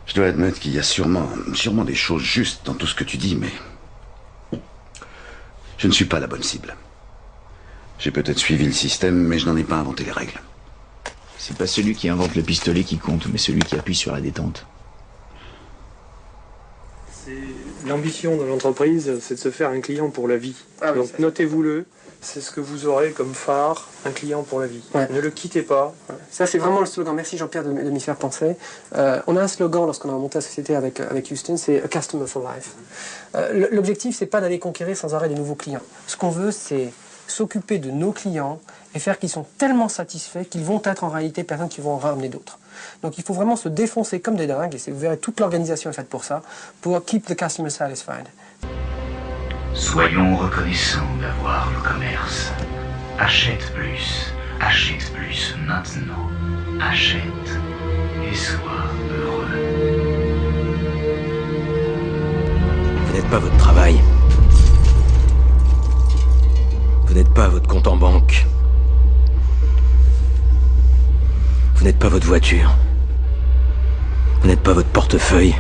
Je dois admettre qu'il y a sûrement des choses justes dans tout ce que tu dis, mais... je ne suis pas la bonne cible. J'ai peut-être suivi le système, mais je n'en ai pas inventé les règles. C'est pas celui qui invente le pistolet qui compte, mais celui qui appuie sur la détente. L'ambition de l'entreprise, c'est de se faire un client pour la vie. Ah oui, donc notez-vous-le, c'est ce que vous aurez comme phare, un client pour la vie. Ouais. Ne le quittez pas. Ça, c'est vraiment le slogan. Merci Jean-Pierre de m'y faire penser. On a un slogan lorsqu'on a monté la société avec Houston, c'est « A Customer for Life ». L'objectif, c'est pas d'aller conquérir sans arrêt de nouveaux clients. Ce qu'on veut, c'est s'occuper de nos clients et faire qu'ils sont tellement satisfaits qu'ils vont être en réalité personnes qui vont en ramener d'autres. Donc il faut vraiment se défoncer comme des dingues, et vous verrez, toute l'organisation est faite pour ça, pour keep the customer satisfied. Soyons reconnaissants d'avoir le commerce. Achète plus maintenant. Achète et sois heureux. Vous n'êtes pas votre travail. Vous n'êtes pas votre compte en banque. Vous n'êtes pas votre voiture. Vous n'êtes pas votre portefeuille.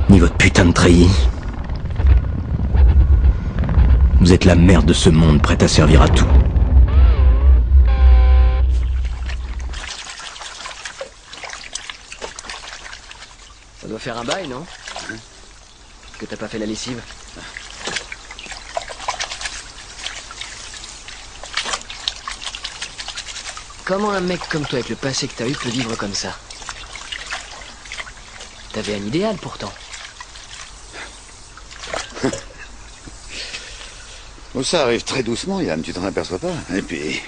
Ni votre putain de treillis. Vous êtes la merde de ce monde, prête à servir à tout. Ça doit faire un bail, non? Que t'as pas fait la lessive? Comment un mec comme toi, avec le passé que t'as eu, peut vivre comme ça? T'avais un idéal, pourtant. Oh, ça arrive très doucement, Yann, tu t'en aperçois pas. Et puis,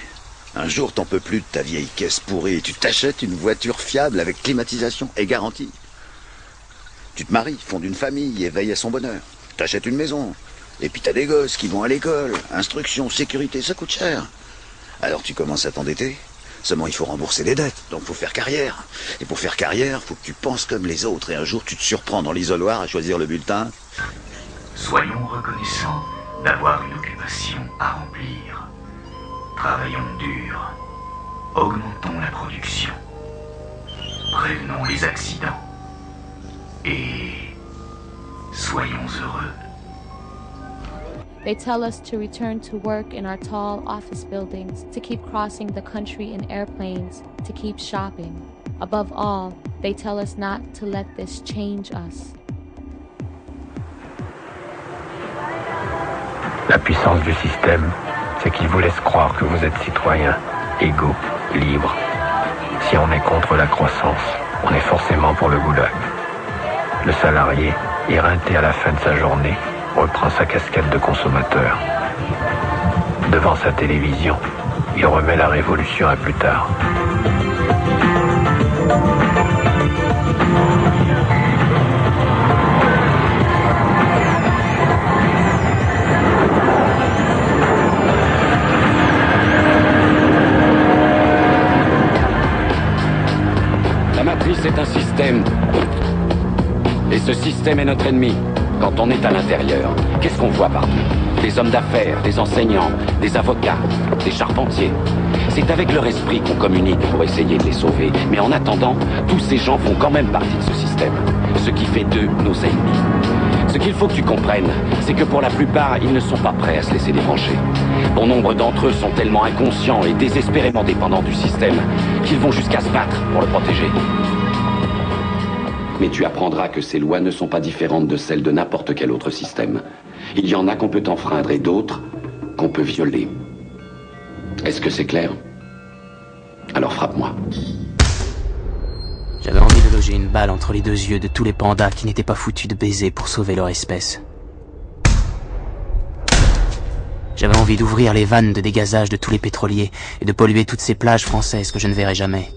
un jour, t'en peux plus de ta vieille caisse pourrie et tu t'achètes une voiture fiable avec climatisation et garantie. Tu te maries, fondes une famille et veilles à son bonheur. T'achètes une maison. Et puis t'as des gosses qui vont à l'école. Instruction, sécurité, ça coûte cher. Alors tu commences à t'endetter. Seulement, il faut rembourser les dettes, donc faut faire carrière. Et pour faire carrière, faut que tu penses comme les autres. Et un jour, tu te surprends dans l'isoloir à choisir le bulletin. Soyons reconnaissants d'avoir une occupation à remplir. Travaillons dur. Augmentons la production. Prévenons les accidents. Et soyons heureux. They tell us to return to work in our tall office buildings, to keep crossing the country in airplanes, to keep shopping. Above all, they tell us not to let this change us. La puissance du système, c'est qu'il vous laisse croire que vous êtes citoyen, égaux, libre. Si on est contre la croissance, on est forcément pour le goulag. Le salarié, éreinté à la fin de sa journée, reprend sa casquette de consommateur. Devant sa télévision, il remet la révolution à plus tard. La matrice est un système. Et ce système est notre ennemi. Quand on est à l'intérieur, qu'est-ce qu'on voit partout? Des hommes d'affaires, des enseignants, des avocats, des charpentiers. C'est avec leur esprit qu'on communique pour essayer de les sauver. Mais en attendant, tous ces gens font quand même partie de ce système. Ce qui fait d'eux nos ennemis. Ce qu'il faut que tu comprennes, c'est que pour la plupart, ils ne sont pas prêts à se laisser débrancher. Bon nombre d'entre eux sont tellement inconscients et désespérément dépendants du système qu'ils vont jusqu'à se battre pour le protéger. Mais tu apprendras que ces lois ne sont pas différentes de celles de n'importe quel autre système. Il y en a qu'on peut enfreindre et d'autres qu'on peut violer. Est-ce que c'est clair? Alors frappe-moi. J'avais envie de loger une balle entre les deux yeux de tous les pandas qui n'étaient pas foutus de baiser pour sauver leur espèce. J'avais envie d'ouvrir les vannes de dégazage de tous les pétroliers et de polluer toutes ces plages françaises que je ne verrai jamais.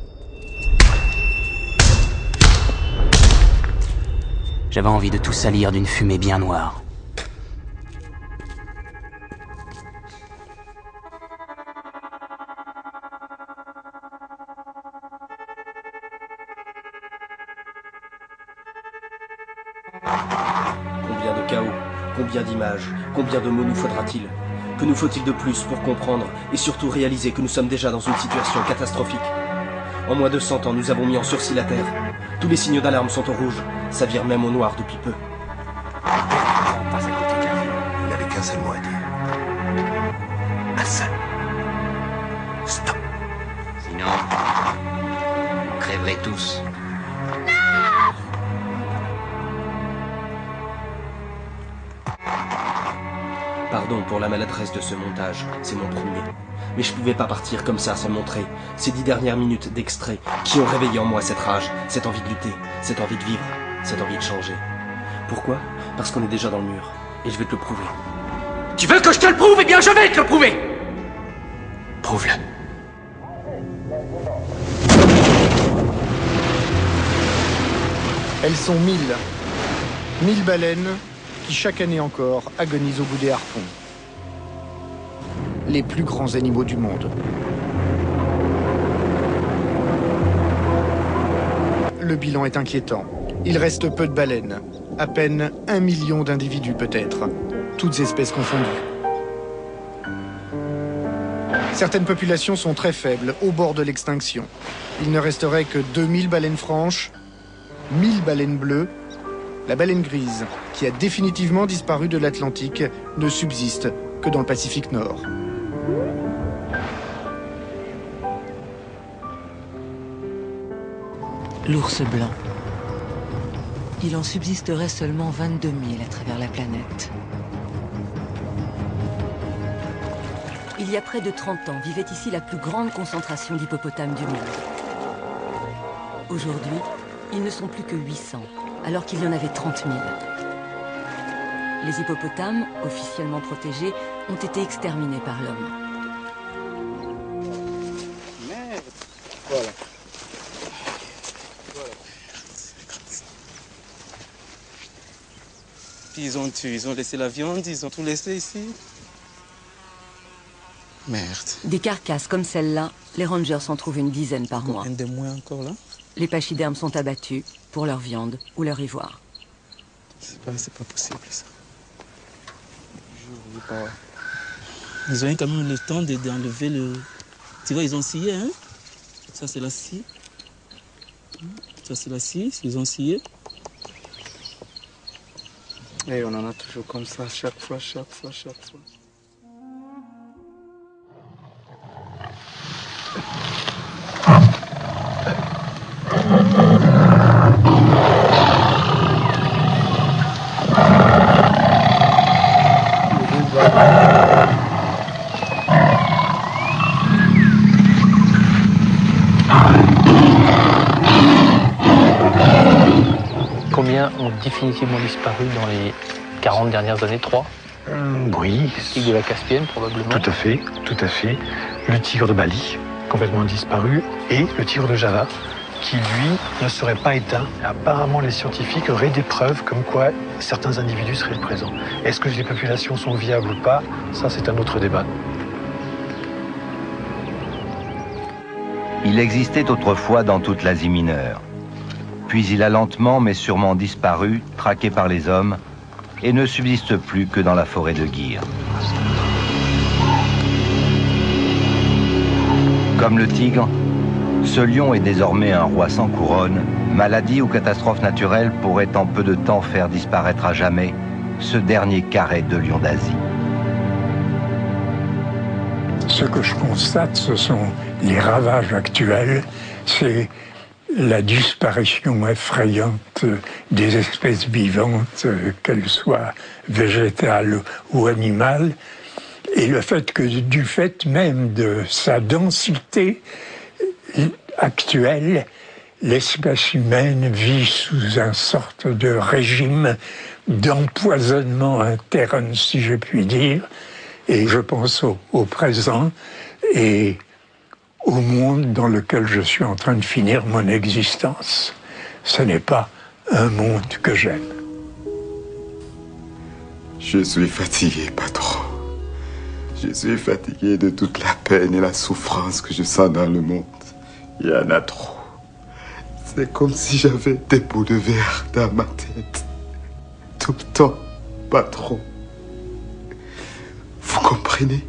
J'avais envie de tout salir d'une fumée bien noire. Combien de chaos, combien d'images, combien de mots nous faudra-t-il? Que nous faut-il de plus pour comprendre et surtout réaliser que nous sommes déjà dans une situation catastrophique? En moins de 100 ans, nous avons mis en sursis la Terre. Tous les signaux d'alarme sont au rouge. Ça vire même au noir depuis peu. Pas à côté de la ville. Il n'avait qu'un seul mot à dire. Un seul. Stop. Sinon, on crèverait tous. Pardon pour la maladresse de ce montage, c'est mon premier. Mais je pouvais pas partir comme ça sans montrer ces 10 dernières minutes d'extrait qui ont réveillé en moi cette rage, cette envie de lutter, cette envie de vivre, cette envie de changer. Pourquoi? Parce qu'on est déjà dans le mur. Et je vais te le prouver. Tu veux que je te le prouve? Eh bien, je vais te le prouver! Prouve-le. Elles sont 1000. 1000 baleines qui, chaque année encore, agonisent au bout des harpons. Les plus grands animaux du monde. Le bilan est inquiétant. Il reste peu de baleines. À peine 1 million d'individus peut-être. Toutes espèces confondues. Certaines populations sont très faibles, au bord de l'extinction. Il ne resterait que 2000 baleines franches, 1000 baleines bleues. La baleine grise, qui a définitivement disparu de l'Atlantique, ne subsiste que dans le Pacifique Nord. L'ours blanc. Il en subsisterait seulement 22 000 à travers la planète. Il y a près de 30 ans, vivait ici la plus grande concentration d'hippopotames du monde. Aujourd'hui, ils ne sont plus que 800, alors qu'il y en avait 30 000. Les hippopotames, officiellement protégés, ont été exterminés par l'homme. Voilà. Puis ils ont tué, ils ont laissé la viande, ils ont tout laissé ici. Merde. Des carcasses comme celle-là, les rangers en trouvent une dizaine par mois. Un des moins encore là. Les pachydermes sont abattus pour leur viande ou leur ivoire. C'est pas possible ça. Ils ont eu quand même le temps d'enlever le... Tu vois, ils ont scié, hein. Ça c'est la scie. Ça c'est la scie, ils ont scié. Et on en a toujours comme ça, chaque fois. Combien ont définitivement disparu dans les 40 dernières années? 3? Oui. Le tigre de la Caspienne, probablement. Tout à fait. Le tigre de Bali, complètement disparu, et le tigre de Java, qui lui ne serait pas éteint. Apparemment, les scientifiques auraient des preuves comme quoi certains individus seraient présents. Est-ce que les populations sont viables ou pas? Ça, c'est un autre débat. Il existait autrefois dans toute l'Asie mineure. Puis il a lentement mais sûrement disparu, traqué par les hommes, et ne subsiste plus que dans la forêt de Gir. Comme le tigre, ce lion est désormais un roi sans couronne. Maladie ou catastrophe naturelle pourrait en peu de temps faire disparaître à jamais ce dernier carré de lion d'Asie. Ce que je constate, ce sont les ravages actuels, c'est la disparition effrayante des espèces vivantes, qu'elles soient végétales ou animales, et le fait que du fait même de sa densité actuelle, l'espèce humaine vit sous une sorte de régime d'empoisonnement interne, si je puis dire, et je pense au présent et au monde dans lequel je suis en train de finir mon existence. Ce n'est pas un monde que j'aime. Je suis fatigué, patron. Je suis fatigué de toute la peine et la souffrance que je sens dans le monde. Il y en a trop. C'est comme si j'avais des bouts de verre dans ma tête. Tout le temps, patron. Vous comprenez ?